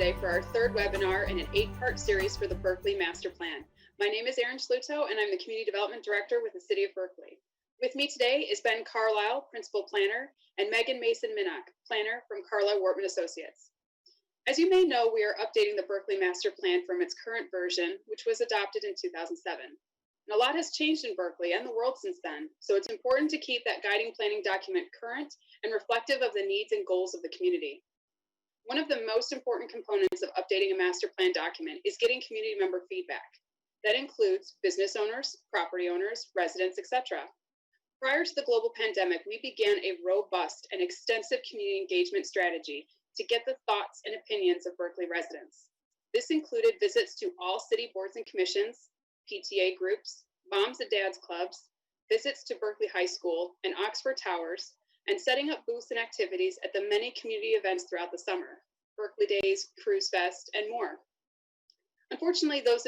today for our third webinar in an 8-part series for the Berkley Master Plan. My name is Erin Schluto, and I'm the Community Development Director with the City of Berkley. With me today is Ben Carlisle, Principal Planner, and Megan Mason-Minnock, Planner from Carlisle Wortman Associates. As you may know, we are updating the Berkley Master Plan from its current version, which was adopted in 2007. And a lot has changed in Berkley and the world since then, so it's important to keep that guiding planning document current and reflective of the needs and goals of the community. One of the most important components of updating a master plan document is getting community member feedback. That includes business owners, property owners, residents, etc. Prior to the global pandemic, we began a robust and extensive community engagement strategy to get the thoughts and opinions of Berkley residents. This included visits to all city boards and commissions, PTA groups, moms and dads clubs, visits to Berkley High School and Oxford Towers, and setting up booths and activities at the many community events throughout the summer, Berkley Days, Cruise Fest, and more. Unfortunately, those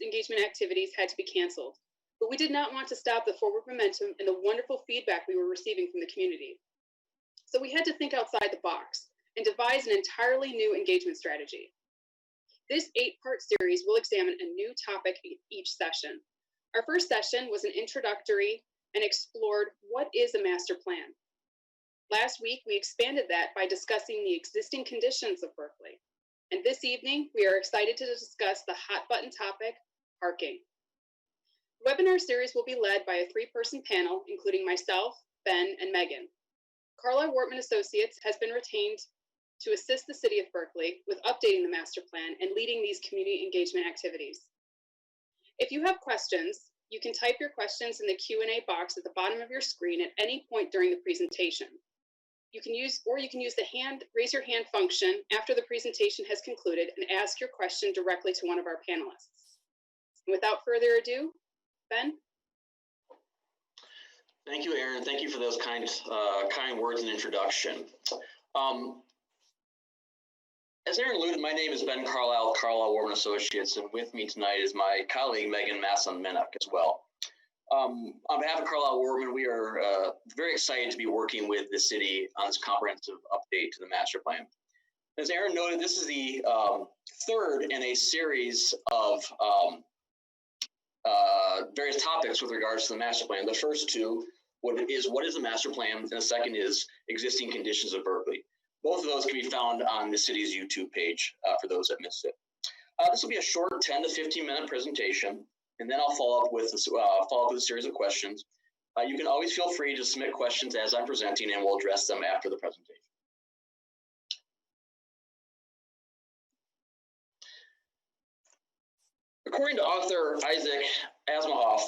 engagement activities had to be canceled, but we did not want to stop the forward momentum and the wonderful feedback we were receiving from the community. So we had to think outside the box and devise an entirely new engagement strategy. This 8-part series will examine a new topic each session. Our first session was an introductory and explored what is a master plan. Last week, we expanded that by discussing the existing conditions of Berkley. And this evening, we are excited to discuss the hot button topic, parking. The webinar series will be led by a 3-person panel, including myself, Ben, and Megan. Carlisle Wortman Associates has been retained to assist the City of Berkley with updating the master plan and leading these community engagement activities. If you have questions, you can type your questions in the Q&A box at the bottom of your screen at any point during the presentation. You can use the raise your hand function after the presentation has concluded and ask your question directly to one of our panelists. And without further ado, Ben? Thank you, Erin. Thank you for those kind words and introduction. As Erin alluded, my name is Ben Carlisle, Carlisle Wortman Associates, and with me tonight is my colleague, Megan Mason-Minnock, as well. On behalf of Carlisle Wortman, we are very excited to be working with the city on this comprehensive update to the master plan. As Erin noted, this is the third in a series of various topics with regards to the master plan. The first two, what is the master plan, and the second is existing conditions of Berkley. Both of those can be found on the city's YouTube page for those that missed it. This will be a short 10 to 15 minute presentation, and then I'll follow up with a series of questions. You can always feel free to submit questions as I'm presenting, and we'll address them after the presentation. According to author Isaac Asimov,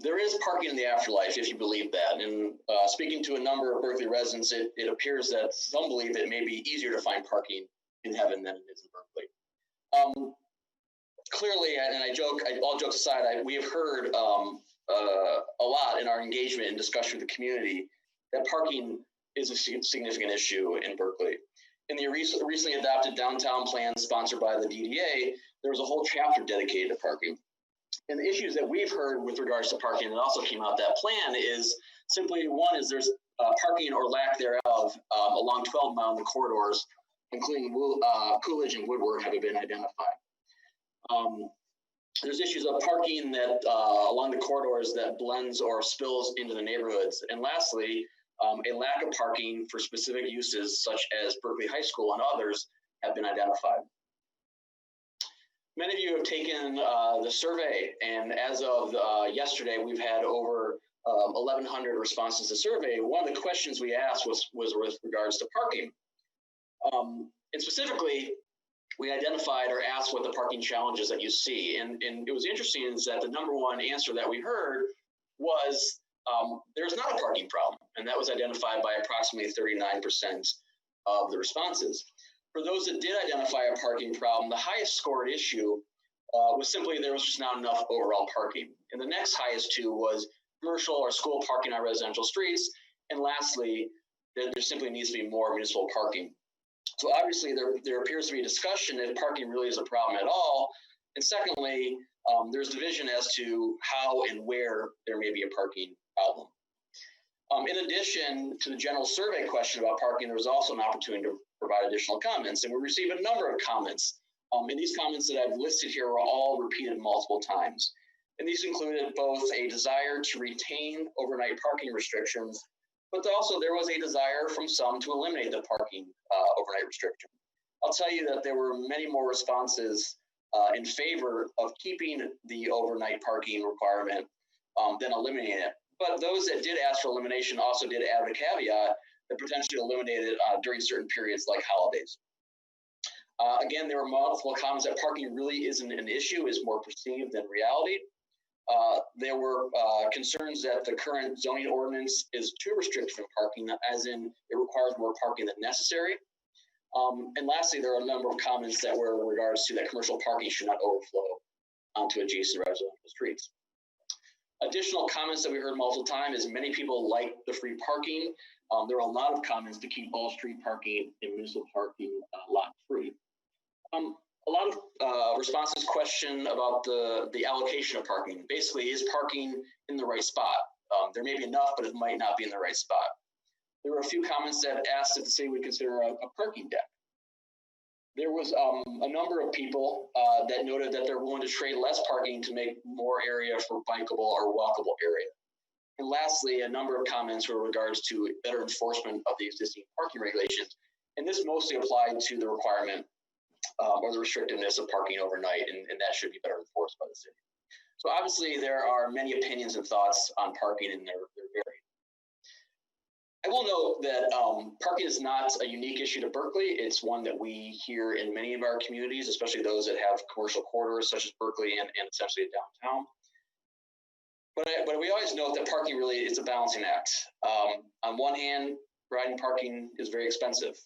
there is parking in the afterlife, if you believe that. And speaking to a number of Berkley residents, it appears that some believe it may be easier to find parking in heaven than it is in Berkley. Clearly, and all jokes aside, we have heard a lot in our engagement and discussion with the community that parking is a significant issue in Berkley. In the recently adopted downtown plan sponsored by the DDA, there was a whole chapter dedicated to parking. And the issues that we've heard with regards to parking that also came out that plan is simply, one is there's parking or lack thereof along 12-mile in the corridors, including Coolidge and Woodward, have been identified. There's issues of parking that along the corridors that blends or spills into the neighborhoods. And lastly, a lack of parking for specific uses such as Berkley High School and others have been identified. Many of you have taken the survey, and as of yesterday, we've had over 1,100 responses to the survey. One of the questions we asked was with regards to parking. And specifically, we identified or asked what the parking challenges that you see. And it was interesting is that the number one answer that we heard was there's not a parking problem. And that was identified by approximately 39% of the responses. For those that did identify a parking problem, the highest scored issue was simply there was just not enough overall parking. And the next highest two was commercial or school parking on residential streets. And lastly, there simply needs to be more municipal parking. So obviously there appears to be a discussion if parking really is a problem at all. And secondly, there's division as to how and where there may be a parking problem. In addition to the general survey question about parking, there was also an opportunity to provide additional comments. And we received a number of comments. And these comments that I've listed here were all repeated multiple times. And these included both a desire to retain overnight parking restrictions, but also there was a desire from some to eliminate the parking overnight restriction. I'll tell you that there were many more responses in favor of keeping the overnight parking requirement than eliminating it. But those that did ask for elimination also did add a caveat that potentially eliminated during certain periods like holidays. Again, there were multiple comments that parking really isn't an issue, is more perceived than reality. There were concerns that the current zoning ordinance is too restrictive in parking, as in it requires more parking than necessary. And lastly, there are a number of comments that were in regards to that commercial parking should not overflow onto adjacent residential streets. Additional comments that we heard multiple times is many people like the free parking. There are a lot of comments to keep all street parking and municipal parking lot free. A lot of responses question about the allocation of parking. Basically, is parking in the right spot? There may be enough, but it might not be in the right spot. There were a few comments that asked if the city would consider a parking deck. There was a number of people that noted that they're willing to trade less parking to make more area for bikeable or walkable area. And lastly, a number of comments were in regards to better enforcement of the existing parking regulations. And this mostly applied to the requirement or the restrictiveness of parking overnight, and that should be better enforced by the city. So obviously there are many opinions and thoughts on parking, and they're varied. I will note that parking is not a unique issue to Berkley. It's one that we hear in many of our communities, especially those that have commercial corridors such as Berkley and essentially downtown. But we always note that parking really is a balancing act. On one hand, providing parking is very expensive.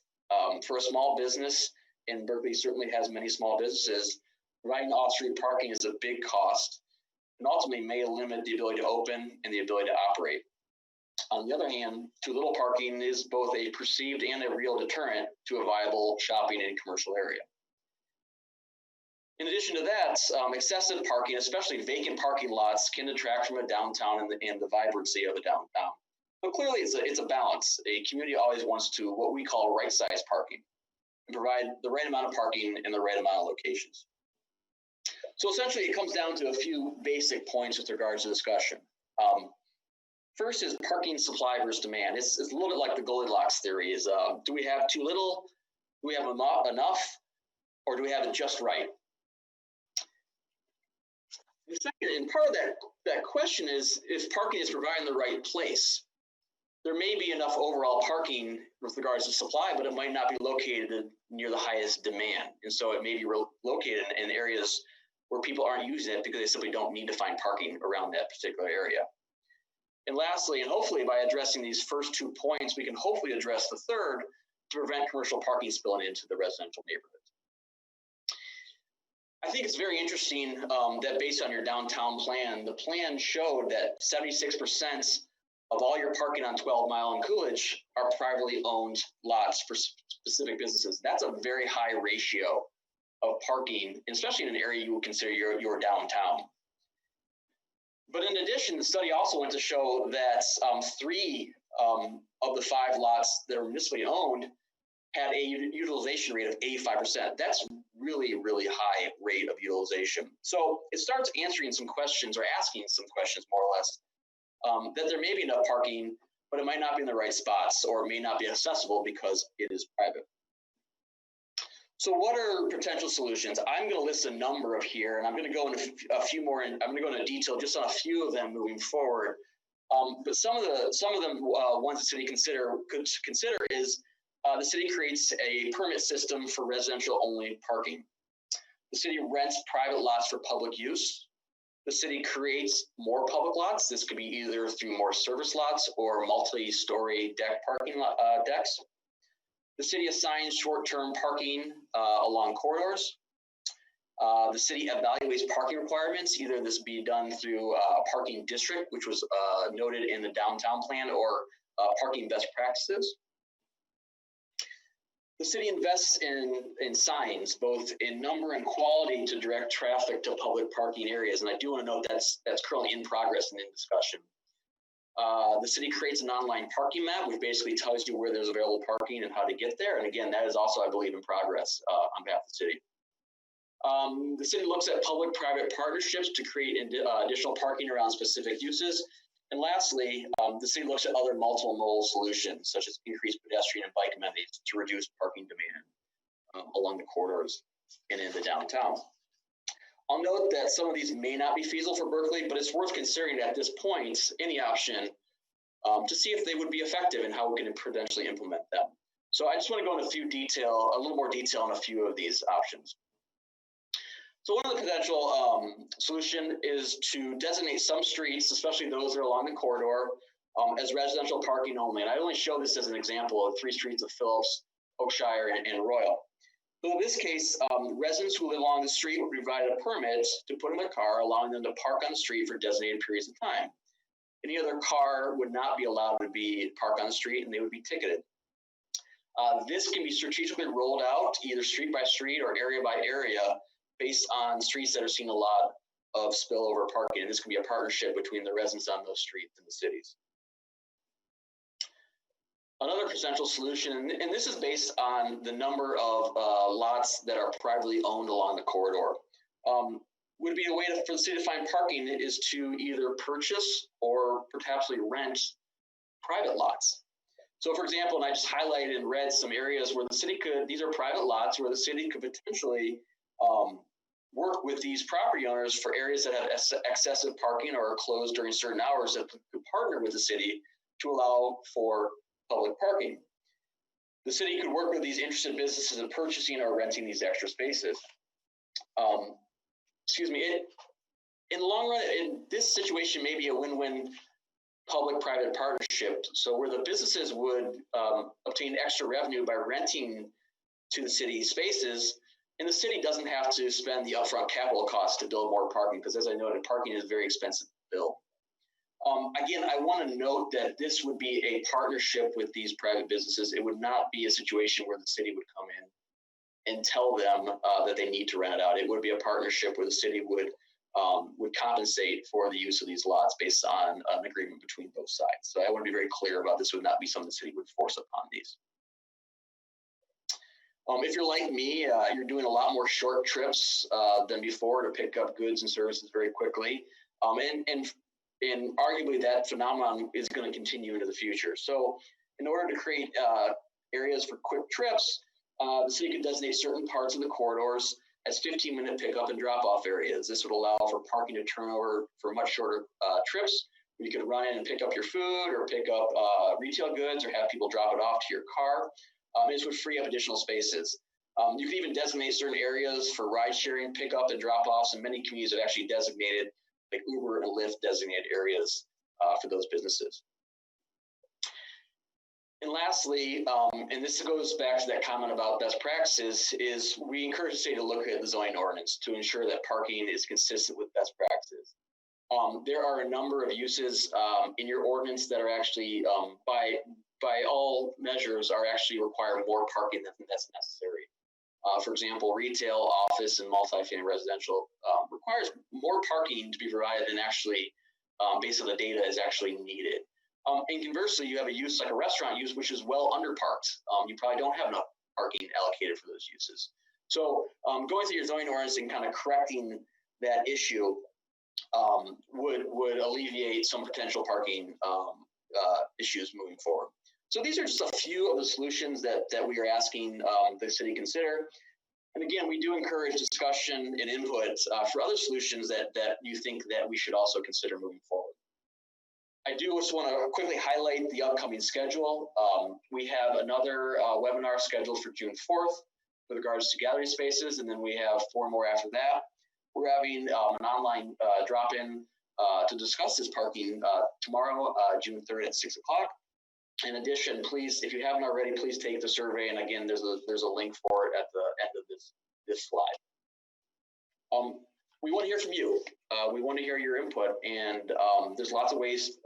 For a small business, and Berkley certainly has many small businesses, providing off-street parking is a big cost and ultimately may limit the ability to open and the ability to operate. On the other hand, too little parking is both a perceived and a real deterrent to a viable shopping and commercial area. In addition to that, excessive parking, especially vacant parking lots, can detract from a downtown and the vibrancy of a downtown. But clearly, it's a balance. A community always wants to what we call right-size parking and provide the right amount of parking in the right amount of locations. So essentially, it comes down to a few basic points with regards to discussion. First is parking supply versus demand. It's a little bit like the Goldilocks theory. Is do we have too little? Do we have enough? Or do we have it just right? The second, and part of that question is if parking is provided in the right place. There may be enough overall parking with regards to supply, but it might not be located near the highest demand. And so it may be located in areas where people aren't using it because they simply don't need to find parking around that particular area. And lastly, and hopefully by addressing these first 2 points, we can hopefully address the third to prevent commercial parking spilling into the residential neighborhoods. I think it's very interesting that based on your downtown plan, the plan showed that 76% of all your parking on 12 Mile and Coolidge are privately owned lots for specific businesses. That's a very high ratio of parking, especially in an area you would consider your downtown. But in addition, the study also went to show that 3 of the 5 lots that are municipally owned had a utilization rate of 85%. That's really, really high rate of utilization. So it starts answering some questions or asking some questions more or less that there may be enough parking, but it might not be in the right spots or it may not be accessible because it is private. So what are potential solutions? I'm going to list a number of here, and I'm going to go into a few more. I'm going to go into detail just on a few of them moving forward. But some of them ones the city could consider is the city creates a permit system for residential only parking. The city rents private lots for public use. The city creates more public lots. This could be either through more service lots or multi-story deck parking decks. The city assigns short-term parking along corridors. The city evaluates parking requirements. Either this be done through a parking district, which was noted in the downtown plan, or parking best practices. The city invests in signs, both in number and quality, to direct traffic to public parking areas. And I do want to note that's currently in progress and in discussion. The city creates an online parking map, which basically tells you where there's available parking and how to get there. And again, that is also, I believe, in progress on behalf of the city. The city looks at public-private partnerships to create additional parking around specific uses. And lastly, the city looks at other multiple modal solutions, such as increased pedestrian and bike amenities to reduce parking demand along the corridors and in the downtown. I'll note that some of these may not be feasible for Berkley, but it's worth considering at this point any option to see if they would be effective and how we can potentially implement them. So I just want to go into a little more detail on a few of these options. So one of the potential solution is to designate some streets, especially those that are along the corridor, as residential parking only. And I only show this as an example of 3 streets of Phillips, Oakshire, and Royal. So in this case, residents who live along the street would be provided a permit to put in their car, allowing them to park on the street for designated periods of time. Any other car would not be allowed to be parked on the street, and they would be ticketed. This can be strategically rolled out either street by street or area by area based on streets that are seeing a lot of spillover parking. And this can be a partnership between the residents on those streets and the cities. Another potential solution, and this is based on the number of lots that are privately owned along the corridor, would be a way for the city to find parking is to either purchase or potentially rent private lots. So for example, and I just highlighted in red some areas where the city could, these are private lots where the city could potentially work with these property owners for areas that have excessive parking or are closed during certain hours, that could partner with the city to allow for public parking. The city could work with these interested businesses in purchasing or renting these extra spaces. In the long run, in this situation may be a win-win public-private partnership. So where the businesses would obtain extra revenue by renting to the city spaces, and the city doesn't have to spend the upfront capital costs to build more parking, because as I noted, parking is very expensive to build. Again, I want to note that this would be a partnership with these private businesses. It would not be a situation where the city would come in and tell them that they need to rent it out. It would be a partnership where the city would compensate for the use of these lots based on an agreement between both sides. So I want to be very clear about this would not be something the city would force upon these. If you're like me, you're doing a lot more short trips than before to pick up goods and services very quickly. And arguably that phenomenon is going to continue into the future. So in order to create areas for quick trips, the city could designate certain parts of the corridors as 15-minute pickup and drop-off areas. This would allow for parking to turn over for much shorter trips. You could run in and pick up your food or pick up retail goods or have people drop it off to your car. This would free up additional spaces. You could even designate certain areas for ride-sharing, pickup, and drop-offs, and many communities have actually designated like Uber and Lyft designated areas for those businesses. And lastly, and this goes back to that comment about best practices, is we encourage the city to look at the zoning ordinance to ensure that parking is consistent with best practices. There are a number of uses in your ordinance that are actually, by all measures, are actually require more parking than that's necessary. For example, retail, office, and multifamily residential requires more parking to be provided than actually, based on the data, is actually needed. And conversely, you have a use like a restaurant use, which is well underparked. You probably don't have enough parking allocated for those uses. So going through your zoning ordinance and kind of correcting that issue would alleviate some potential parking issues moving forward. So these are just a few of the solutions that we are asking the city to consider. And again, we do encourage discussion and input for other solutions that you think that we should also consider moving forward. I do just want to quickly highlight the upcoming schedule. We have another webinar scheduled for June 4th with regards to gallery spaces, and then we have 4 more after that. We're having an online drop-in to discuss this parking tomorrow, June 3rd at 6 o'clock. In addition, please, if you haven't already, please take the survey. And again, there's a link for it at the end of this slide. We want to hear from you. We want to hear your input, and there's lots of ways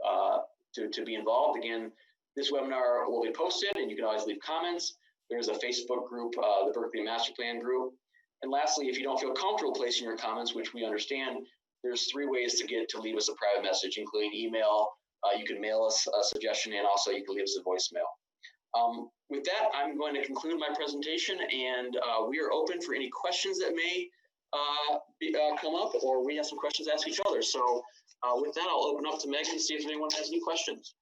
to be involved. Again, this webinar will be posted, and you can always leave comments. There's a Facebook group, the Berkley Master Plan group. And lastly, if you don't feel comfortable placing your comments, which we understand, there's 3 ways to leave us a private message, including email, you can mail us a suggestion, and also you can leave us a voicemail. With that, I'm going to conclude my presentation, and we are open for any questions that may come up, or we have some questions to ask each other. So with that, I'll open up to Megan to see if anyone has any questions.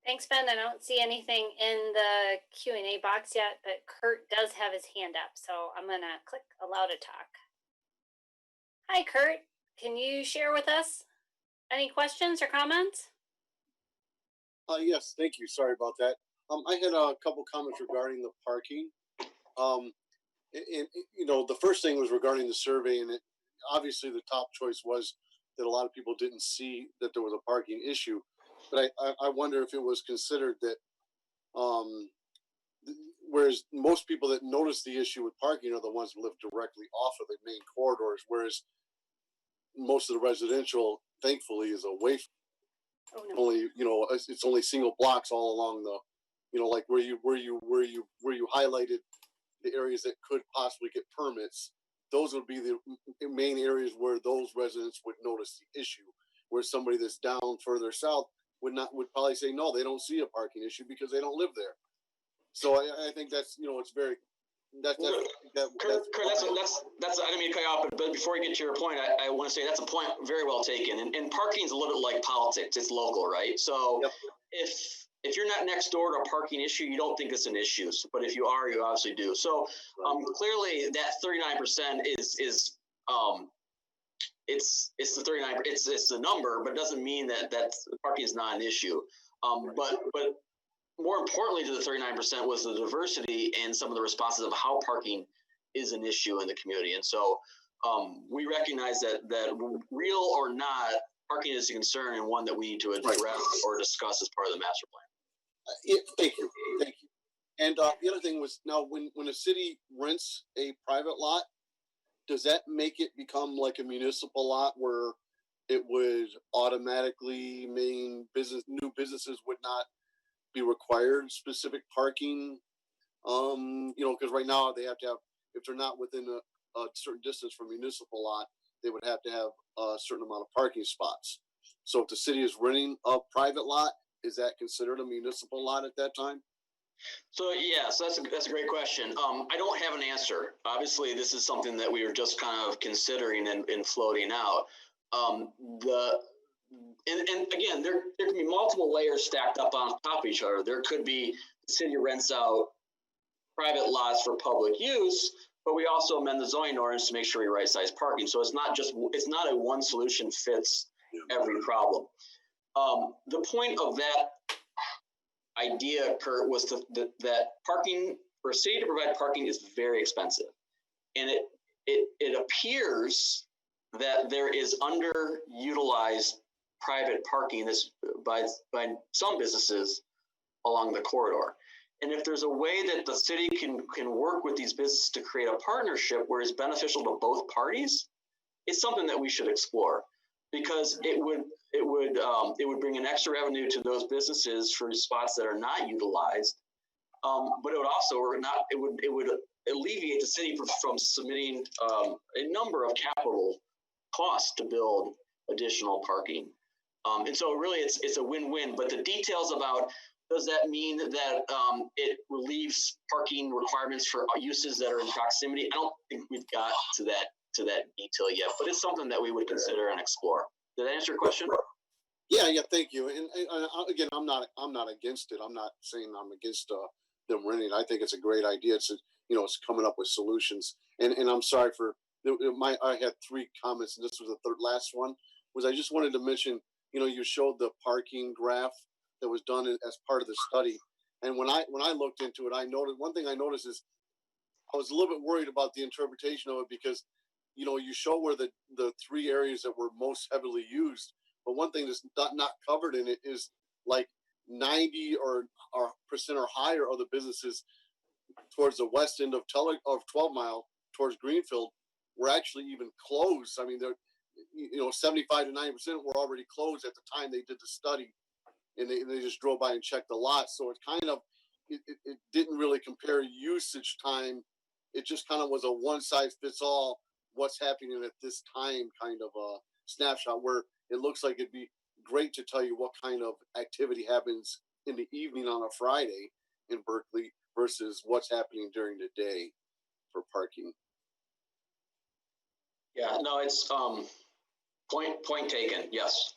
Thanks, Ben. I don't see anything in the Q&A box yet, but Kurt does have his hand up, so I'm going to click allow to talk. Hi, Kurt. Can you share with us any questions or comments? Yes, thank you. Sorry about that. I had a couple comments regarding the parking. The first thing was regarding the survey, and obviously the top choice was that a lot of people didn't see that there was a parking issue. But I wonder if it was considered that, whereas most people that notice the issue with parking are the ones who live directly off of the main corridors, whereas most of the residential, thankfully, is away from. Oh, no. Only, it's only single blocks all along the, like where you highlighted the areas that could possibly get permits. Those would be the main areas where those residents would notice the issue. Where somebody that's down further south would probably say no, they don't see a parking issue because they don't live there. So I think that's it's very. Kurt, that's I didn't mean to cut you off, but before you get to your point, I want to say that's a point very well taken. And parking is a little bit like politics; it's local, right? So yep. If you're not next door to a parking issue, you don't think it's an issue. But if you are, you obviously do. So clearly, that 39% is it's the 39. It's the number, but it doesn't mean that parking is not an issue. But more importantly to the 39% was the diversity and some of the responses of how parking is an issue in the community. And so we recognize that real or not, parking is a concern and one that we need to address or discuss as part of the master plan. Thank you. And the other thing was, now when a city rents a private lot, does that make it become like a municipal lot where it would automatically mean new businesses would not be required specific parking? Because right now they have to have, if they're not within a certain distance from a municipal lot, they would have to have a certain amount of parking spots. So if the city is renting a private lot, is that considered a municipal lot at that time? So that's a great question. I don't have an answer. Obviously, this is something that we were just kind of considering and floating out. And again, there can be multiple layers stacked up on top of each other. There could be the city rents out private lots for public use, but we also amend the zoning ordinance to make sure we right-size parking. So it's not a one solution fits every problem. The point of that idea, Kurt, was that parking for a city to provide parking is very expensive, and it appears that there is underutilized private parking that's by some businesses along the corridor. And if there's a way that the city can work with these businesses to create a partnership where it's beneficial to both parties, it's something that we should explore, because it would bring an extra revenue to those businesses for spots that are not utilized. But it would also it would alleviate the city from submitting a number of capital costs to build additional parking. And so really it's a win-win, but the details about, does that mean that it relieves parking requirements for uses that are in proximity? I don't think we've got to that detail yet, but it's something that we would consider and explore. Did that answer your question? Yeah, thank you. And again, I'm not against it. I'm not saying I'm against them renting. I think it's a great idea. It's coming up with solutions. And I'm sorry for I had 3 comments, and this was the last one. Was I just wanted to mention, you showed the parking graph that was done as part of the study, and when I looked into it, I noticed one thing. I noticed is I was a little bit worried about the interpretation of it, because you show where the 3 areas that were most heavily used, but one thing that's not covered in it is like 90% or higher of the businesses towards the west end of 12 Mile towards Greenfield were actually even closed. I mean, they're 75 to 90% were already closed at the time they did the study, and they just drove by and checked the lot. So it kind of it didn't really compare usage time. It just kind of was a one size fits all what's happening at this time kind of a snapshot, where it looks like it'd be great to tell you what kind of activity happens in the evening on a Friday in Berkley versus what's happening during the day for parking. Yeah, no, it's point taken. Yes.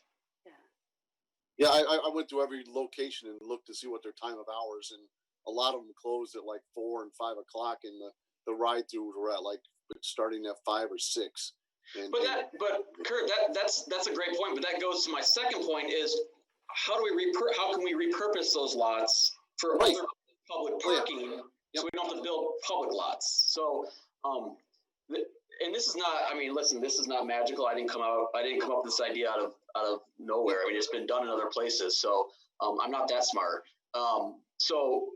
Yeah, I went to every location and looked to see what their time of hours, and a lot of them closed at like 4 and 5 o'clock, and the ride throughs were at like starting at 5 or 6. But Kurt, that's a great point. But that goes to my second point: is how can we repurpose those lots for other public parking, so we don't have to build public lots? So, and this is not. I mean, listen, this is not magical. I didn't come up with this idea out of nowhere. I mean, it's been done in other places. So I'm not that smart. So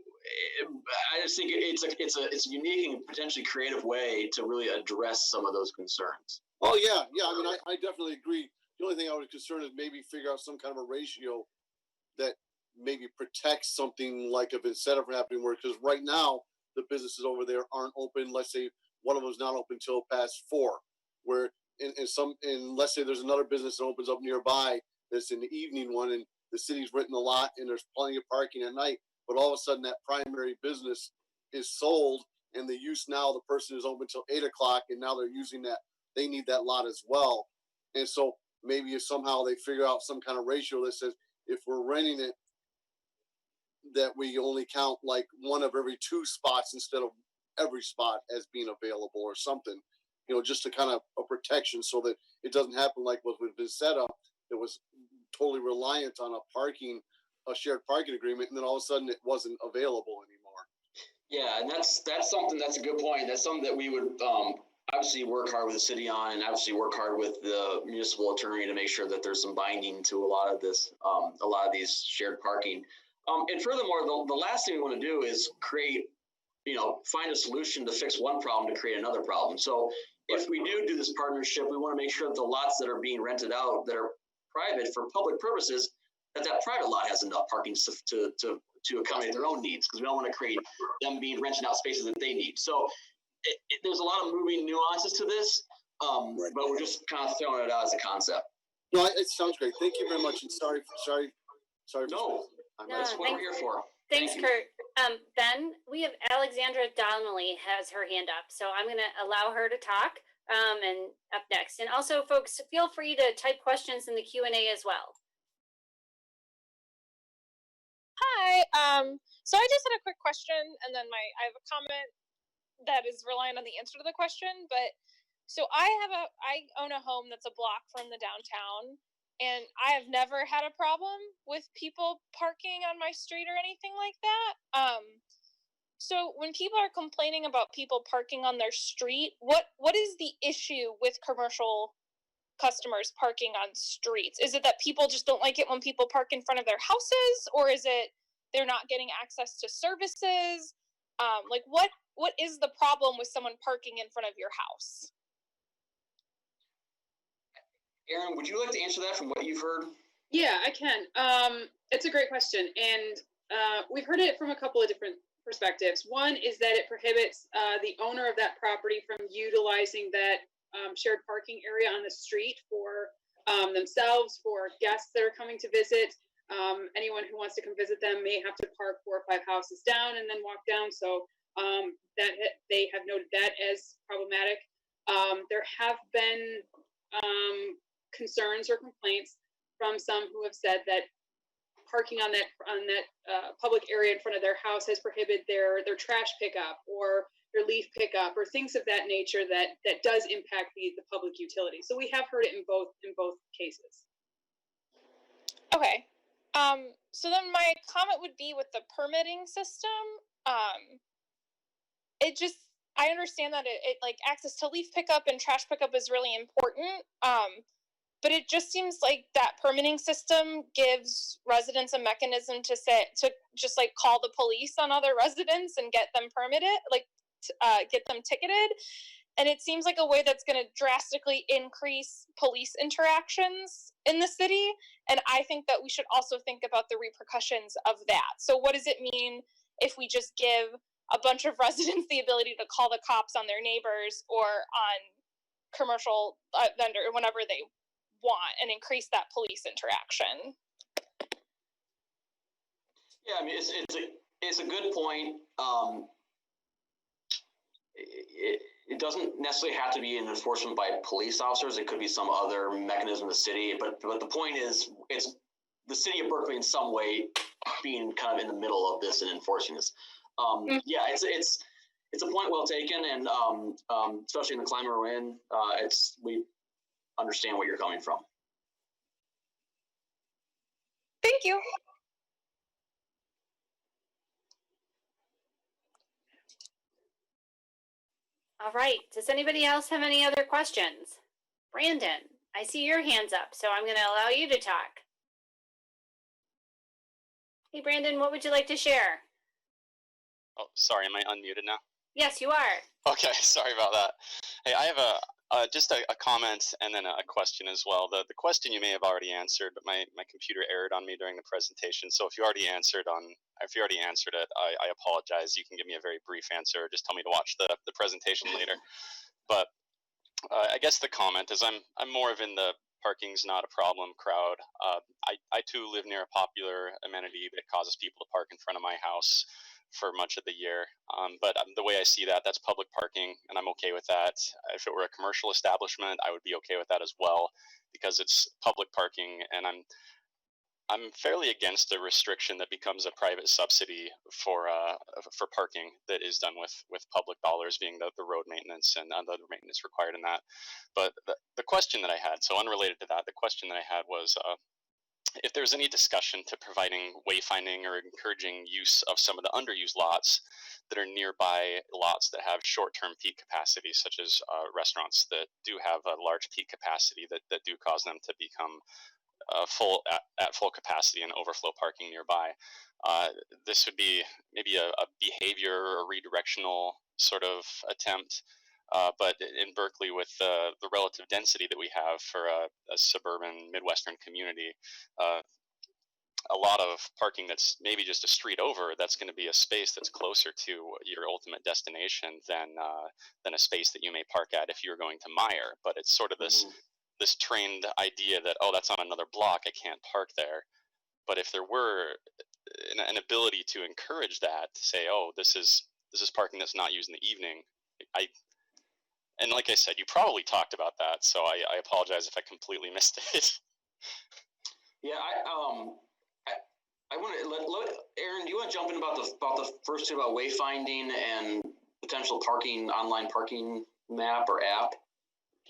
I just think it's a unique and potentially creative way to really address some of those concerns. Oh yeah. I mean, I definitely agree. The only thing I was concerned is maybe figure out some kind of a ratio that maybe protects something like of incentive from happening, where, because right now the businesses over there aren't open. Let's say one of them is not open till past 4, where in let's say there's another business that opens up nearby that's in the evening one, and the city's written a lot and there's plenty of parking at night, but all of a sudden that primary business is sold, and the use now, the person is open till 8 o'clock, and now they're using that, they need that lot as well. And so maybe if somehow they figure out some kind of ratio that says if we're renting it, that we only count like one of every 2 spots instead of every spot as being available or something, just to kind of a protection, so that it doesn't happen like what was been set up. It was totally reliant on a shared parking agreement, and then all of a sudden it wasn't available anymore. Yeah, and that's something, that's a good point. That's something that we would obviously work hard with the city on, and obviously work hard with the municipal attorney to make sure that there's some binding to a lot of this, a lot of these shared parking. And furthermore, the last thing we want to do is find a solution to fix one problem to create another problem. So if we do this partnership, we want to make sure that the lots that are being rented out that are private for public purposes, that private lot has enough parking to accommodate their own needs, because we don't want to create them being renting out spaces that they need. So there's a lot of moving nuances to this, but we're just kind of throwing it out as a concept. No, it sounds great. Thank you very much. And sorry. No, that's what we're here for. Thanks, Kurt. Ben, we have Alexandra Donn has her hand up, so I'm going to allow her to talk and up next. And also, folks, feel free to type questions in the Q&A as well. Hi. So I just had a quick question, and then I have a comment that is reliant on the answer to the question. But so I own a home that's a block from the downtown, and I have never had a problem with people parking on my street or anything like that. So when people are complaining about people parking on their street, what is the issue with commercial customers parking on streets? Is it that people just don't like it when people park in front of their houses, or is it they're not getting access to services? Like what is the problem with someone parking in front of your house? Erin, would you like to answer that from what you've heard? Yeah, I can. It's a great question, and we've heard it from a couple of different perspectives. One is that it prohibits the owner of that property from utilizing that shared parking area on the street for themselves, for guests that are coming to visit. Anyone who wants to come visit them may have to park 4 or 5 houses down and then walk down. So that they have noted that as problematic. There have been concerns or complaints from some who have said that parking on that public area in front of their house has prohibited their trash pickup or their leaf pickup or things of that nature that does impact the public utility. So we have heard it in both cases. Okay. So then my comment would be with the permitting system. I understand that it like access to leaf pickup and trash pickup is really important. But it just seems like that permitting system gives residents a mechanism to just like call the police on other residents and get them permitted, get them ticketed. And it seems like a way that's going to drastically increase police interactions in the city. And I think that we should also think about the repercussions of that. So what does it mean if we just give a bunch of residents the ability to call the cops on their neighbors or on commercial vendor whenever they want and increase that police interaction. Yeah, I mean, it's a good point. It doesn't necessarily have to be an enforcement by police officers. It could be some other mechanism in the city. But the point is, it's the city of Berkley in some way being kind of in the middle of this and enforcing this. Yeah, it's a point well taken, and especially in the climate we're in, we understand where you're coming from. Thank you. All right. Does anybody else have any other questions? Brandon, I see your hands up, so I'm going to allow you to talk. Hey, Brandon, what would you like to share? Oh, sorry, am I unmuted now? Yes, you are. Okay, sorry about that. Hey, I have just a comment and then a question as well. The question you may have already answered, but my computer erred on me during the presentation. So if you already answered it, I apologize. You can give me a very brief answer, or just tell me to watch the presentation later. But I guess the comment is I'm more of in the parking's not a problem crowd. I too live near a popular amenity that causes people to park in front of my house for much of the year. But the way I see that, that's public parking, and I'm okay with that. If it were a commercial establishment, I would be okay with that as well, because it's public parking, and I'm fairly against a restriction that becomes a private subsidy for parking that is done with public dollars, being the road maintenance and other maintenance required in that. But the question that I had, so unrelated to that, the question that I had was, if there's any discussion to providing wayfinding or encouraging use of some of the underused lots that are nearby lots that have short-term peak capacity, such as restaurants that do have a large peak capacity that do cause them to become at full capacity and overflow parking nearby. This would be maybe a behavior or redirectional sort of attempt. But in Berkley, with the relative density that we have for a suburban Midwestern community, a lot of parking that's maybe just a street over, that's going to be a space that's closer to your ultimate destination than a space that you may park at if you're going to Meyer. But it's sort of this trained idea that, oh, that's on another block, I can't park there. But if there were an ability to encourage that, to say, oh, this is parking that's not used in the evening, and like I said, you probably talked about that, so I apologize if I completely missed it. Yeah, I want to let Aaron. Do you want to jump in about the first two, about wayfinding and potential parking, online parking map or app,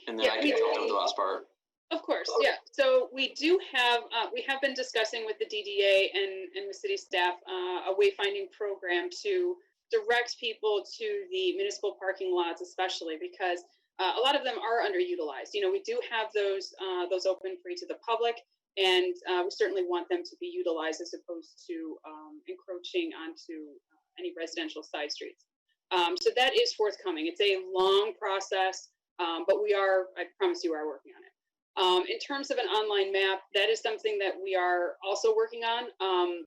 and then I can jump into the last part. Of course, yeah. So we do have we have been discussing with the DDA and the city staff a wayfinding program to direct people to the municipal parking lots, especially because a lot of them are underutilized. You know, we do have those open free to the public, and we certainly want them to be utilized as opposed to encroaching onto any residential side streets. So that is forthcoming. It's a long process, but I promise you, we are working on it. In terms of an online map, that is something that we are also working on.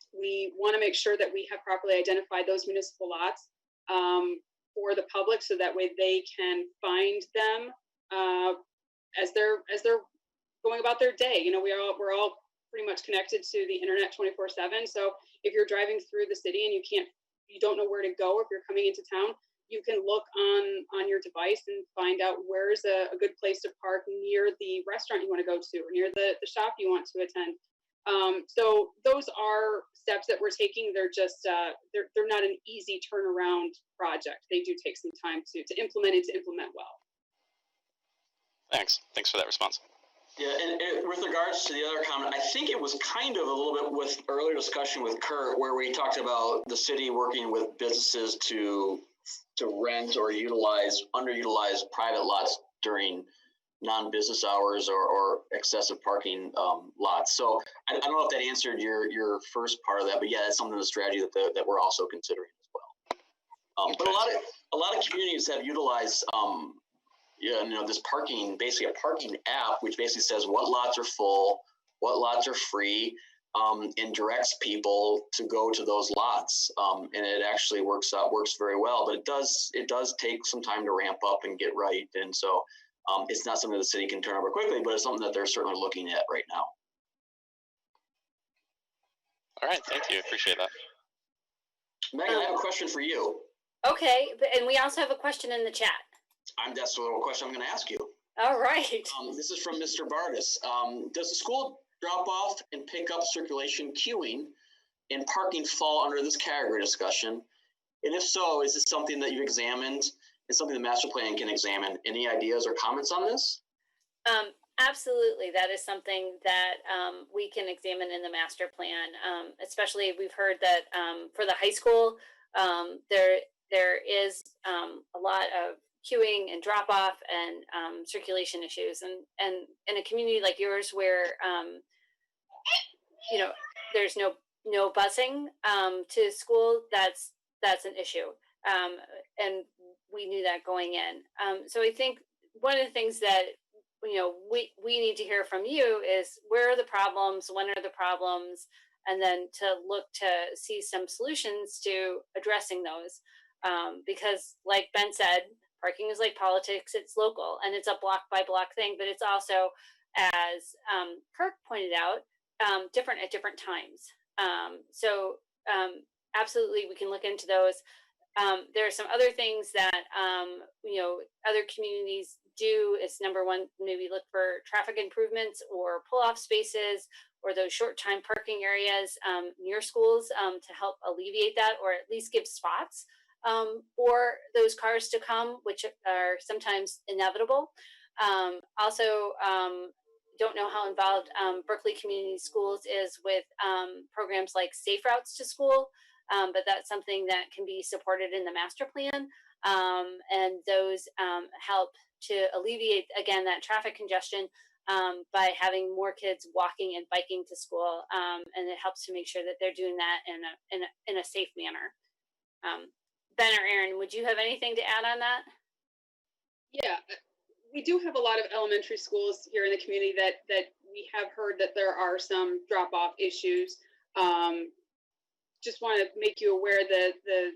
We want to make sure that we have properly identified those municipal lots for the public, so that way they can find them as they're going about their day. You know, we're all pretty much connected to the internet 24/7. So if you're driving through the city and you don't know where to go, if you're coming into town, you can look on your device and find out where's a good place to park near the restaurant you want to go to, or near the shop you want to attend. So those are steps that we're taking. They're just they're not an easy turnaround project. They do take some time to implement and to implement well. Thanks for that response. Yeah, and with regards to the other comment, I think it was kind of a little bit with earlier discussion with Kurt, where we talked about the city working with businesses to rent or underutilize private lots during non-business hours or excessive parking lots. So I don't know if that answered your first part of that, but yeah, that's something, the strategy that we're also considering as well. But a lot of communities have utilized this parking, basically a parking app, which basically says what lots are full, what lots are free, and directs people to go to those lots. And it actually works very well, but it does take some time to ramp up and get right. And so It's not something the city can turn over quickly, but it's something that they're certainly looking at right now. All right, thank you. Appreciate that. Megan, I have a question for you. Okay, and we also have a question in the chat. That's a little question I'm going to ask you. All right. This is from Mr. Bardis. Does the school drop-off and pick-up circulation queuing and parking fall under this category discussion? And if so, is this something that you've examined and something the master plan can examine? Any ideas or comments on this? Absolutely. That is something that we can examine in the master plan. Especially we've heard that for the high school, there is a lot of queuing and drop off and circulation issues. And in a community like yours where, there's no busing to school, that's an issue. And we knew that going in. So I think one of the things that we need to hear from you is where are the problems, when are the problems, and then to look to see some solutions to addressing those. Because like Ben said, parking is like politics, it's local and it's a block by block thing, but it's also, as Kirk pointed out, different at different times. So absolutely, we can look into those. There are some other things that, other communities do is number one, maybe look for traffic improvements or pull-off spaces or those short-time parking areas near schools to help alleviate that, or at least give spots for those cars to come, which are sometimes inevitable. Also, don't know how involved Berkley Community Schools is with programs like Safe Routes to School, but that's something that can be supported in the master plan. And those help to alleviate, again, that traffic congestion by having more kids walking and biking to school. And it helps to make sure that they're doing that in a safe manner. Ben or Aaron, would you have anything to add on that? Yeah, we do have a lot of elementary schools here in the community that we have heard that there are some drop-off issues. Just want to make you aware that the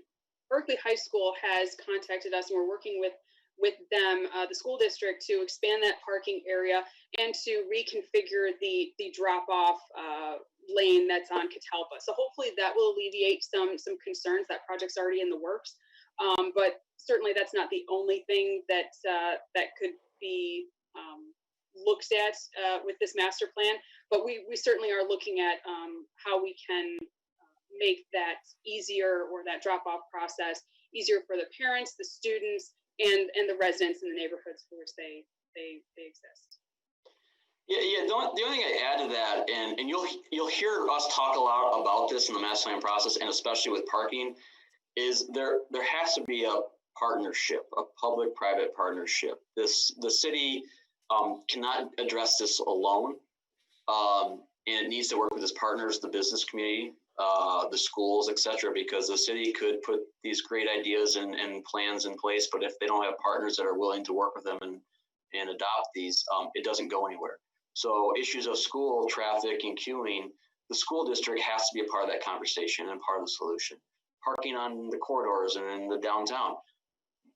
Berkley High School has contacted us, and we're working with them, the school district, to expand that parking area and to reconfigure the drop-off lane that's on Catalpa. So hopefully that will alleviate some concerns. That project's already in the works, but certainly that's not the only thing that could be looked at with this master plan. But we certainly are looking at how we can make that easier, or that drop-off process easier for the parents, the students, and the residents in the neighborhoods for which they exist. Yeah. The only thing I add to that, and you'll hear us talk a lot about this in the master plan process, and especially with parking, is there has to be a partnership, a public-private partnership. The city cannot address this alone, and it needs to work with its partners, the business community, the schools, etc., because the city could put these great ideas and plans in place, but if they don't have partners that are willing to work with them and adopt these, it doesn't go anywhere. So issues of school traffic and queuing, the school district has to be a part of that conversation and part of the solution. Parking on the corridors and in the downtown,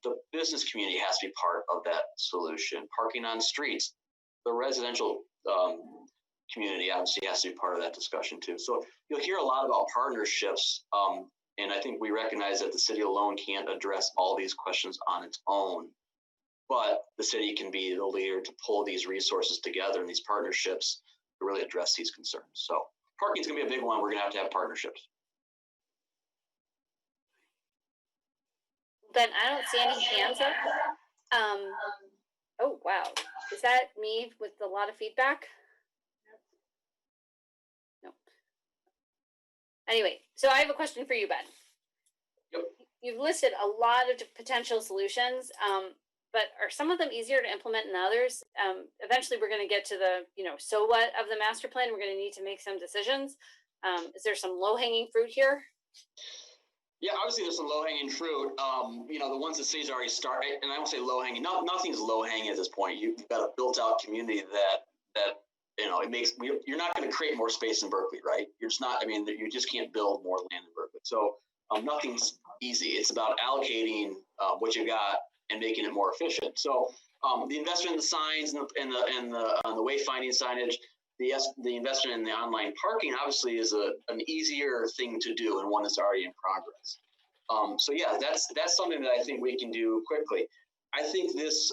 the business community has to be part of that solution. Parking on streets, the residential community obviously has to be part of that discussion too. So you'll hear a lot about partnerships, and I think we recognize that the city alone can't address all these questions on its own, but the city can be the leader to pull these resources together and these partnerships to really address these concerns. So parking is going to be a big one. We're going to have partnerships. Ben, I don't see any hands up. Oh, wow. Is that me with a lot of feedback? No. Anyway, so I have a question for you, Ben. Yep. You've listed a lot of potential solutions, but are some of them easier to implement than others? Eventually, we're going to get to the, so what of the master plan. We're going to need to make some decisions. Is there some low-hanging fruit here? Yeah, obviously there's some low-hanging fruit. The ones the city's already started, and I won't say low-hanging. Nothing's low-hanging at this point. You've got a built-out community that it makes. You're not going to create more space in Berkley, right? You're just not. You just can't build more land in Berkley. So nothing's easy. It's about allocating what you got and making it more efficient. So The investment in the signs and the wayfinding signage, the investment in the online parking obviously is an easier thing to do and one that's already in progress. So yeah, that's something that I think we can do quickly. I think this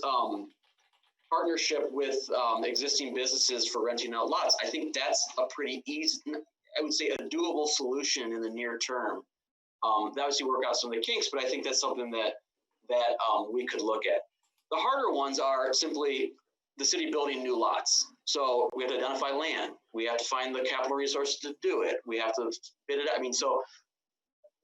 partnership with existing businesses for renting out lots, I think that's a pretty easy, I would say a doable solution in the near term. That obviously work out some of the kinks, but I think that's something that we could look at. The harder ones are simply the city building new lots. So we have to identify land. We have to find the capital resources to do it. We have to bid it. I mean, so,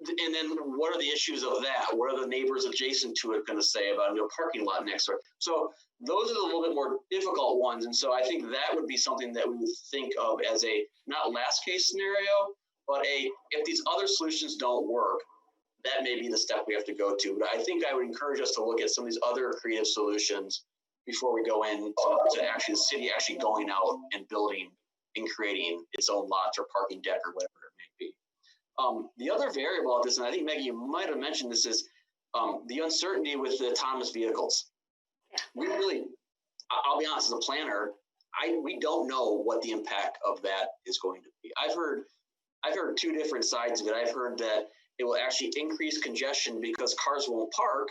and then what are the issues of that? What are the neighbors adjacent to it going to say about a new parking lot next door? So those are the little bit more difficult ones. And so I think that would be something that we would think of as a not last case scenario, but if these other solutions don't work, that may be the step we have to go to. But I think I would encourage us to look at some of these other creative solutions before we go in to actually the city actually going out and building and creating its own lots or parking deck or whatever it may be. The other variable of this, and I think Maggie, you might have mentioned this, is the uncertainty with the autonomous vehicles. Yeah. We really, I'll be honest, as a planner, we don't know what the impact of that is going to be. I've heard two different sides of it. I've heard that it will actually increase congestion because cars won't park.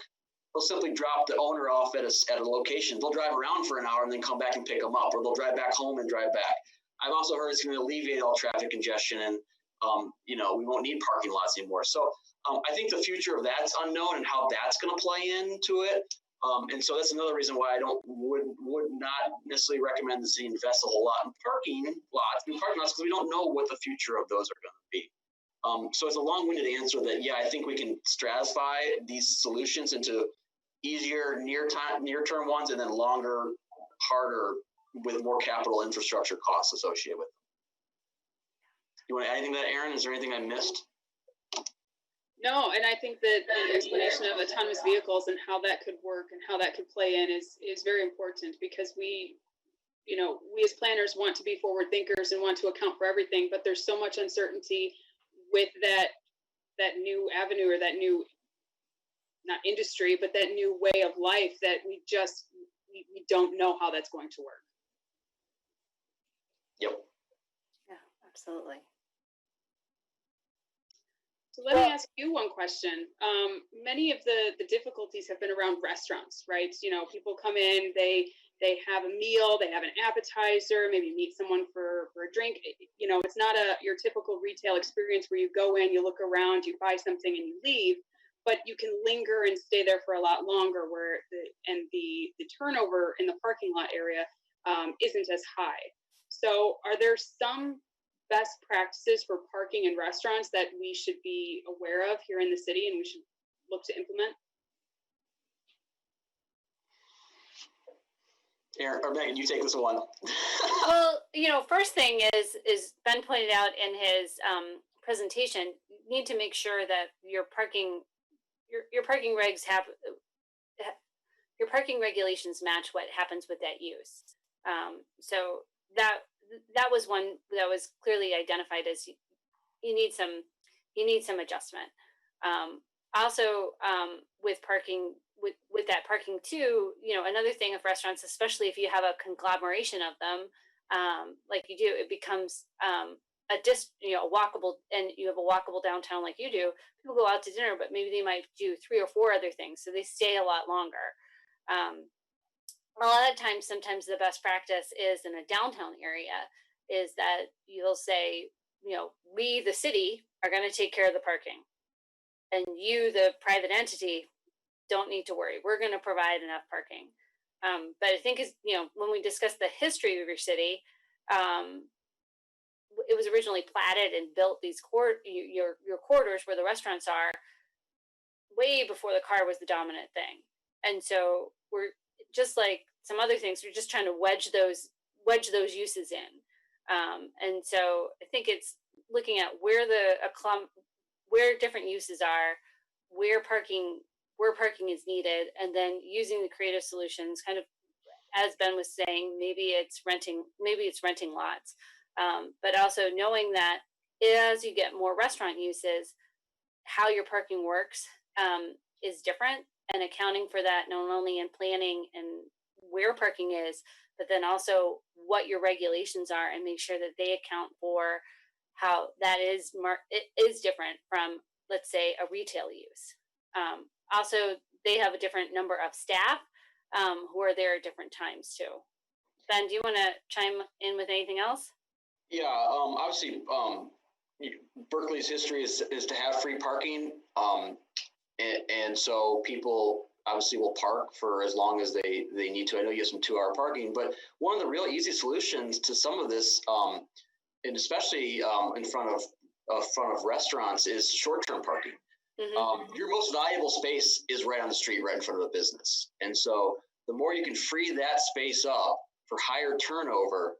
They'll simply drop the owner off at a location. They'll drive around for an hour and then come back and pick them up, or they'll drive back home and drive back. I've also heard it's going to alleviate all traffic congestion, and we won't need parking lots anymore. So I think the future of that's unknown and how that's going to play into it. And so that's another reason why I would not necessarily recommend the city invest a whole lot in parking lots, because we don't know what the future of those are going to be. So it's a long-winded answer that, yeah, I think we can stratify these solutions into easier near-term ones and then longer, harder, with more capital infrastructure costs associated with them. You want to add anything to that, Aaron? Is there anything I missed? No, and I think that the explanation of autonomous vehicles and how that could work and how that could play in is very important, because we as planners want to be forward thinkers and want to account for everything, but there's so much uncertainty with that new avenue, or that new, not industry, but that new way of life that we don't know how that's going to work. Yep. Yeah, absolutely. So let me ask you one question. Many of the difficulties have been around restaurants, right? People come in, they have a meal, they have an appetizer, maybe meet someone for a drink. It's not your typical retail experience where you go in, you look around, you buy something and you leave, but you can linger and stay there for a lot longer, the turnover in the parking lot area isn't as high. So are there some best practices for parking in restaurants that we should be aware of here in the city and we should look to implement? Aaron, or Megan, you take this one. Well, first thing is Ben pointed out in his presentation, you need to make sure that your parking regs your parking regulations match what happens with that use. So that was one that was clearly identified as you need some adjustment. Also, with parking, with that parking too, another thing of restaurants, especially if you have a conglomeration of them, like you do, it becomes walkable, and you have a walkable downtown like you do. People go out to dinner, but maybe they might do 3 or 4 other things, so they stay a lot longer. A lot of times, sometimes the best practice is in a downtown area is that you'll say, we, the city, are going to take care of the parking, and you, the private entity, don't need to worry. We're going to provide enough parking. But I think when we discuss the history of your city, it was originally platted and built these your corridors where the restaurants are way before the car was the dominant thing. And so we're just like some other things, we're just trying to wedge those uses in. And so I think it's looking at where different uses are, where parking is needed, and then using the creative solutions, kind of as Ben was saying, maybe it's renting lots, but also knowing that as you get more restaurant uses, how your parking works is different, and accounting for that not only in planning and where parking is, but then also what your regulations are, and make sure that they account for how that is it is different from, let's say, a retail use. Also, they have a different number of staff who are there at different times too. Ben, do you want to chime in with anything else? Yeah, obviously, Berkeley's history is to have free parking, and so people obviously will park for as long as they need to. I know you have some 2-hour parking, but one of the real easy solutions to some of this, and especially in front of restaurants, is short-term parking. Mm-hmm. Your most valuable space is right on the street, right in front of a business, and so the more you can free that space up for higher turnover,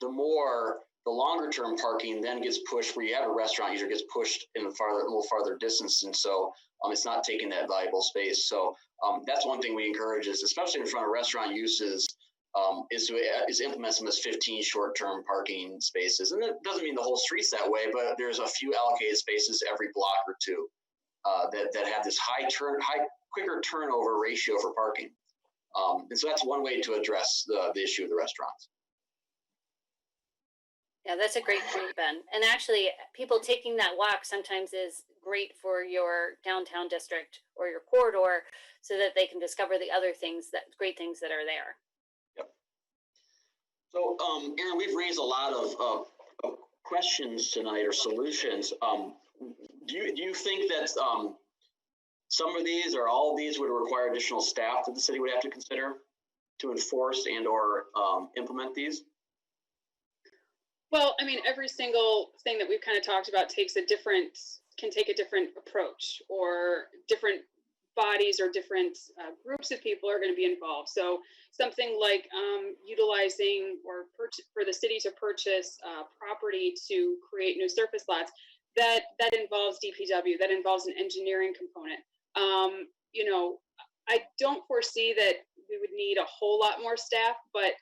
the longer term parking then gets pushed, where you have a restaurant usually gets pushed in a little farther distance. And so it's not taking that valuable space. So that's one thing we encourage, is especially in front of restaurant uses, is to implement some of this 15 short-term parking spaces. And that doesn't mean the whole street's that way, but there's a few allocated spaces every block or two that have this quicker turnover ratio for parking. And so that's one way to address the issue of the restaurants. Yeah, that's a great point, Ben. And actually, people taking that walk sometimes is great for your downtown district or your corridor, so that they can discover the other great things that are there. Yep. So, Aaron, we've raised a lot of questions tonight, or solutions. Do you think that some of these or all of these would require additional staff that the city would have to consider to enforce and or implement these? Well, I mean, every single thing that we've kind of talked about can take a different approach, or different bodies or different groups of people are going to be involved. So something like utilizing or for the city to purchase property to create new surface lots, that involves DPW, that involves an engineering component. I don't foresee that we would need a whole lot more staff, but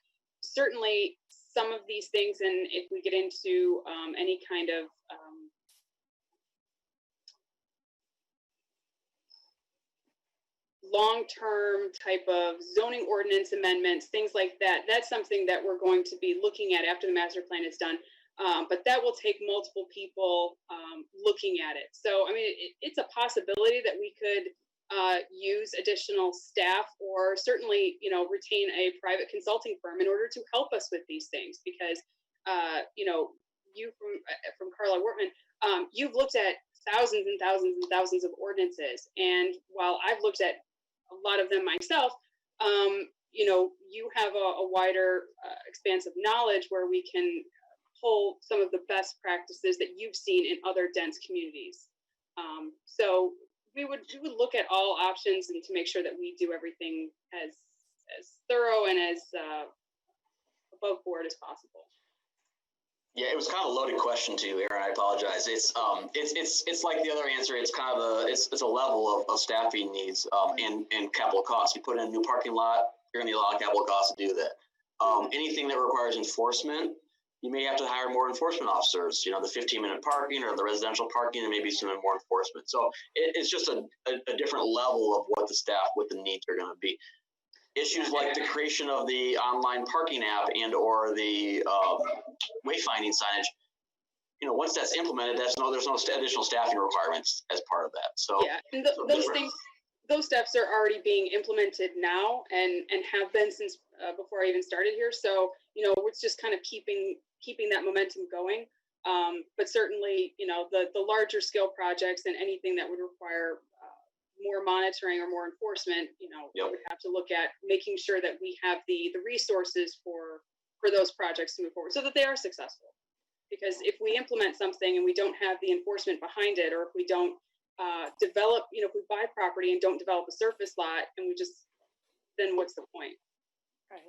certainly some of these things, and if we get into any kind of long-term type of zoning ordinance amendments, things like that, that's something that we're going to be looking at after the master plan is done. But that will take multiple people looking at it. So, I mean, it's a possibility that we could use additional staff, or certainly, retain a private consulting firm in order to help us with these things. Because, you from Carlisle Wortman, you've looked at thousands and thousands and thousands of ordinances. And while I've looked at a lot of them myself, you have a wider expanse of knowledge where we can pull some of the best practices that you've seen in other dense communities. So we would look at all options, and to make sure that we do everything as thorough and as above board as possible. Yeah, it was kind of a loaded question too, Aaron. I apologize. It's like the other answer. It's kind of it's a level of staffing needs and capital costs. You put in a new parking lot, you're going to need a lot of capital costs to do that. Anything that requires enforcement, you may have to hire more enforcement officers. The 15-minute parking or the residential parking, and maybe some more enforcement. So it's just a different level of what the needs are going to be. Issues like the creation of the online parking app and or the wayfinding signage, once that's implemented, there's no additional staffing requirements as part of that. So yeah, and those steps are already being implemented now, and have been since before I even started here. So it's just kind of keeping that momentum going. But certainly, the larger scale projects and anything that would require more monitoring or more enforcement, Yep. we would have to look at making sure that we have the resources for those projects to move forward, so that they are successful. Because if we implement something and we don't have the enforcement behind it, or if we don't develop, if we buy property and don't develop a surface lot, and then what's the point? Right.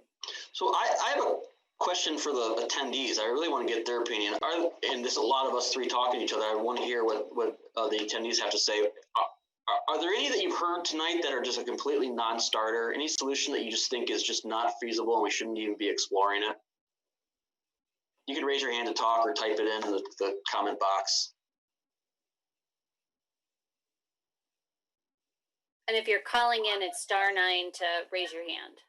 So I have a question for the attendees. I really want to get their opinion. And this, a lot of us three talking to each other, I want to hear what the attendees have to say. Are there any that you've heard tonight that are just a completely non-starter? Any solution that you just think is just not feasible and we shouldn't even be exploring it? You can raise your hand to talk, or type it in the comment box. And if you're calling in, it's *9 to raise your hand.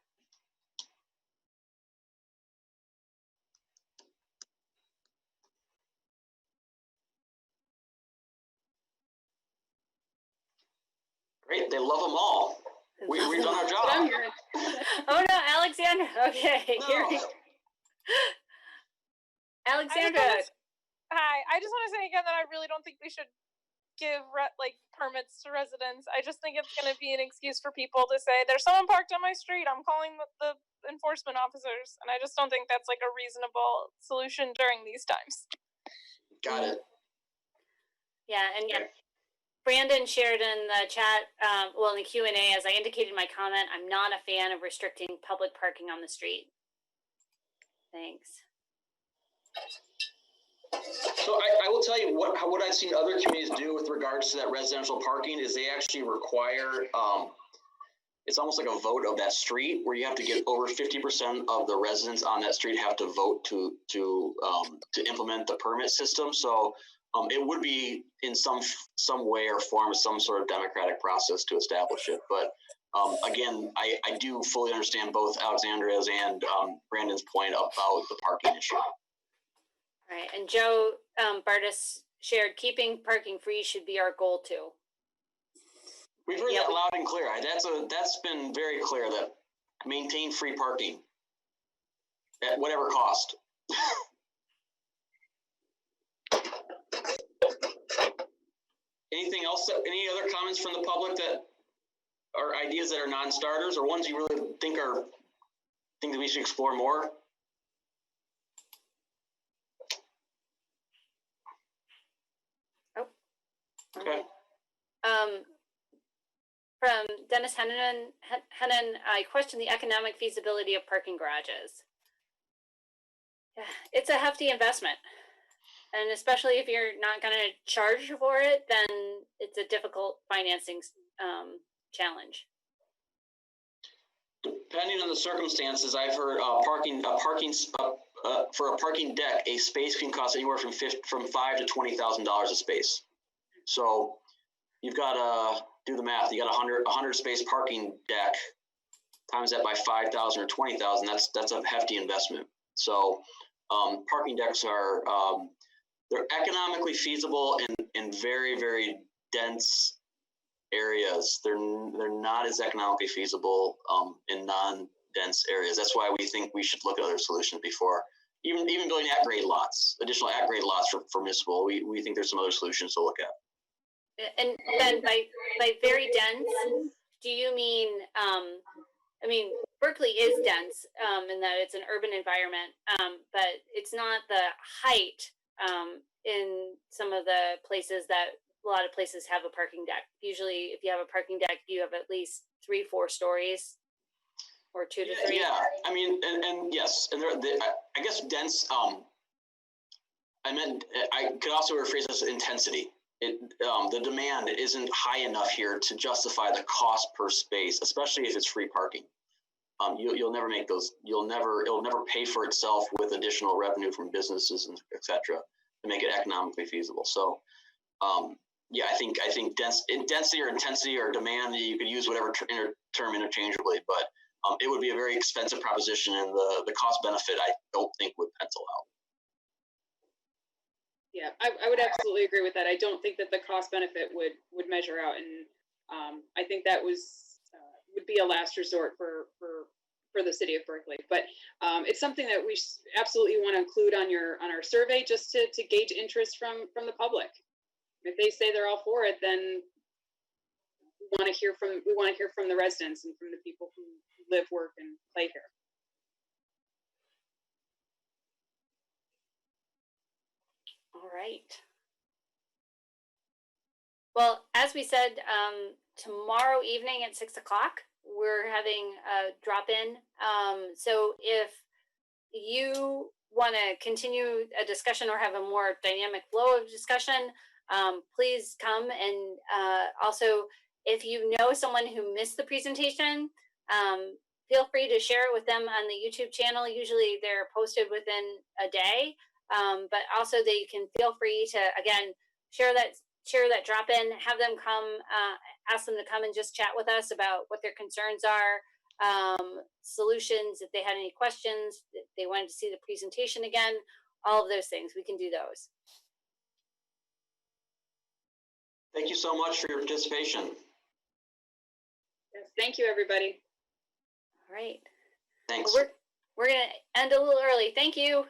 Great, they love them all. We've done our That's what I'm job. hearing. Oh no, Alexandra. Okay, No. here we Alexandra. Hi, I just want to say again that I really don't think we should give permits to residents. I just think it's going to be an excuse for people to say there's someone parked on my street. I'm calling the enforcement officers, and I just don't think that's like a reasonable solution during these times. Got it. Yeah, and Brandon shared in the chat, in the Q&A, as I indicated in my comment, I'm not a fan of restricting public parking on the street. Thanks. So I will tell you what I've seen other communities do with regards to that residential parking is they actually require, it's almost like a vote of that street where you have to get over 50% of the residents on that street have to vote to implement the permit system. So it would be in some way or form some sort of democratic process to establish it. But again, I do fully understand both Alexandra's and Brandon's point about the parking issue. All right, and Joe Bartis shared keeping parking free should be our goal too. We've heard that loud and clear. That's been very clear that maintain free parking at whatever cost. Anything else? Any other comments from the public that are ideas that are non-starters or ones you really think that we should explore more? Oh. Okay. From Dennis Hennon, I question the economic feasibility of parking garages. Yeah, it's a hefty investment. And especially if you're not going to charge for it, then it's a difficult financing challenge. Depending on the circumstances, I've heard for a parking deck, a space can cost anywhere from $5,000 to $20,000 a space. So you've got to do the math. You got a 100 space parking deck, times that by 5,000 or 20,000. That's a hefty investment. So parking decks are they're economically feasible in very, very dense areas. They're not as economically feasible in non-dense areas. That's why we think we should look at other solutions before even building at-grade lots, additional at-grade lots for municipal. We think there's some other solutions to look at. And then by very dense, do you mean? I mean, Berkeley is dense in that it's an urban environment, but it's not the height in some of the places that a lot of places have a parking deck. Usually, if you have a parking deck, you have at least 3-4 stories, or 2 to 3. Yeah, I mean, and yes, and I guess dense. I could also rephrase this as intensity. The demand isn't high enough here to justify the cost per space, especially if it's free parking. You'll never make those. It'll never pay for itself with additional revenue from businesses and et cetera to make it economically feasible. So, yeah, I think density or intensity or demand, you could use whatever term interchangeably, but it would be a very expensive proposition, and the cost benefit I don't think would pencil out. Yeah, I would absolutely agree with that. I don't think that the cost benefit would measure out, and I think that would be a last resort for the city of Berkeley. But it's something that we absolutely want to include on our survey, just to gauge interest from the public. If they say they're all for it, then we want to hear from the residents and from the people who live, work, and play here. All right. Well, as we said, tomorrow evening at 6 o'clock, we're having a drop-in. So if you want to continue a discussion or have a more dynamic flow of discussion, please come. And also, if you know someone who missed the presentation, feel free to share it with them on the YouTube channel. Usually they're posted within a day. But also they can feel free to, again, share that drop in, have them come, ask them to come and just chat with us about what their concerns are, solutions, if they had any questions, if they wanted to see the presentation again, all of those things, we can do those. Thank you so much for your participation. Thank you, everybody. All right. Thanks. Well, we're gonna end a little early. Thank you.